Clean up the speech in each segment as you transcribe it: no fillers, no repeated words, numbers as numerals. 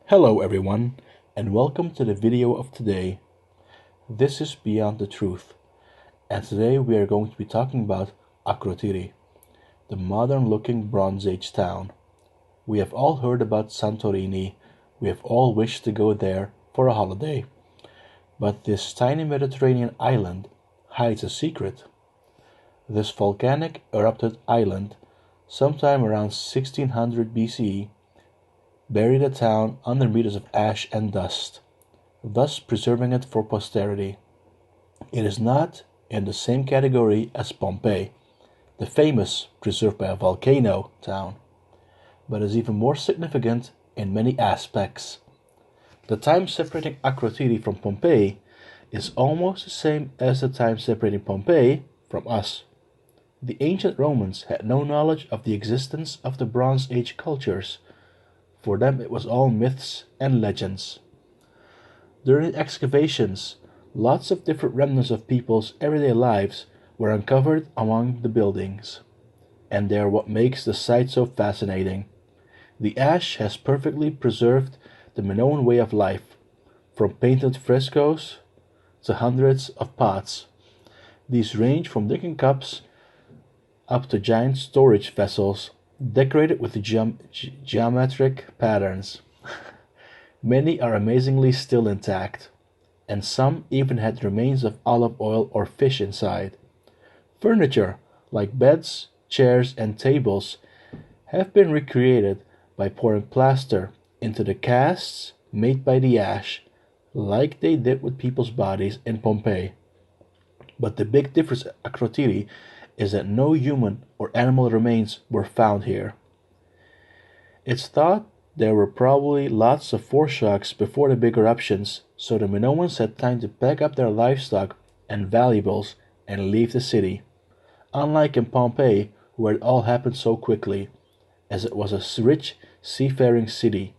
Hello everyone, and welcome to the video of today. This is Beyond the Truth, and today we are going to be talking about Akrotiri, the modern-looking Bronze Age town. We have all heard about Santorini, we have all wished to go there for a holiday. But this tiny Mediterranean island hides a secret. This volcanic erupted island, sometime around 1600 BCE, buried the town under meters of ash and dust, thus preserving it for posterity. It is not in the same category as Pompeii, the famous preserved by a volcano town, but is even more significant in many aspects. The time separating Akrotiri from Pompeii is almost the same as the time separating Pompeii from us. The ancient Romans had no knowledge of the existence of the Bronze Age cultures. For them it was all myths and legends. During excavations, lots of different remnants of people's everyday lives were uncovered among the buildings, and they are what makes the site so fascinating. The ash has perfectly preserved the Minoan way of life, from painted frescoes to hundreds of pots. These range from drinking cups up to giant storage vessels decorated with geometric patterns. Many are amazingly still intact, and some even had remains of olive oil or fish inside. Furniture, like beds, chairs, and tables, have been recreated by pouring plaster into the casts made by the ash, like they did with people's bodies in Pompeii. But the big difference at Akrotiri is that no human or animal remains were found here. It's thought there were probably lots of foreshocks before the big eruptions, so the Minoans had time to pack up their livestock and valuables and leave the city, unlike in Pompeii, where it all happened so quickly, as it was a rich seafaring city.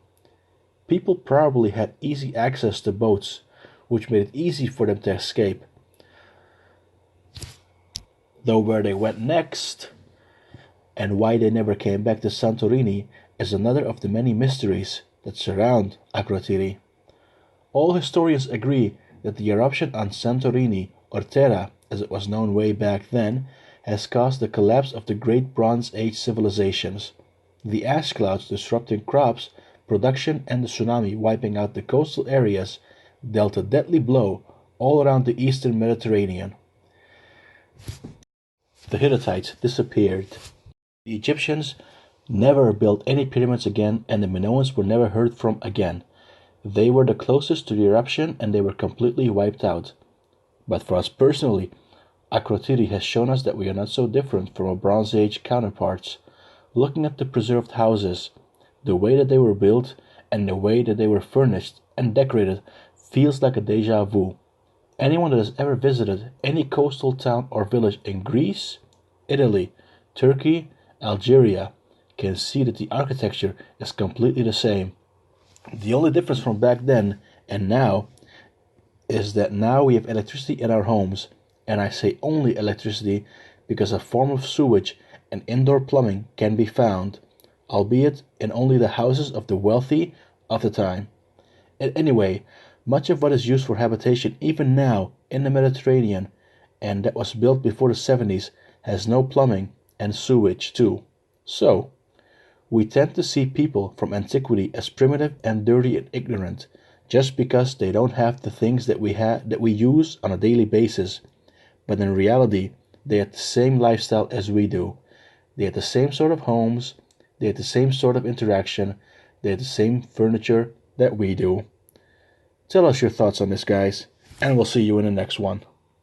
People probably had easy access to boats, which made it easy for them to escape. Though where they went next, and why they never came back to Santorini, is another of the many mysteries that surround Akrotiri. All historians agree that the eruption on Santorini, or Terra as it was known way back then, has caused the collapse of the great Bronze Age civilizations. The ash clouds disrupting crops production and the tsunami wiping out the coastal areas dealt a deadly blow all around the eastern Mediterranean. The Hittites disappeared. The Egyptians never built any pyramids again, and the Minoans were never heard from again. They were the closest to the eruption, and they were completely wiped out. But for us personally, Akrotiri has shown us that we are not so different from our Bronze Age counterparts. Looking at the preserved houses, the way that they were built, and the way that they were furnished and decorated feels like a déjà vu. Anyone that has ever visited any coastal town or village in Greece, Italy, Turkey, Algeria can see that the architecture is completely the same. The only difference from back then and now is that now we have electricity in our homes, and I say only electricity because a form of sewage and indoor plumbing can be found, albeit in only the houses of the wealthy of the time. And anyway, much of what is used for habitation even now in the Mediterranean, and that was built before the 70s, has no plumbing and sewage too. So, we tend to see people from antiquity as primitive and dirty and ignorant, just because they don't have the things that we use on a daily basis. But in reality, they had the same lifestyle as we do. They had the same sort of homes, they had the same sort of interaction, they had the same furniture that we do. Tell us your thoughts on this, guys, and we'll see you in the next one.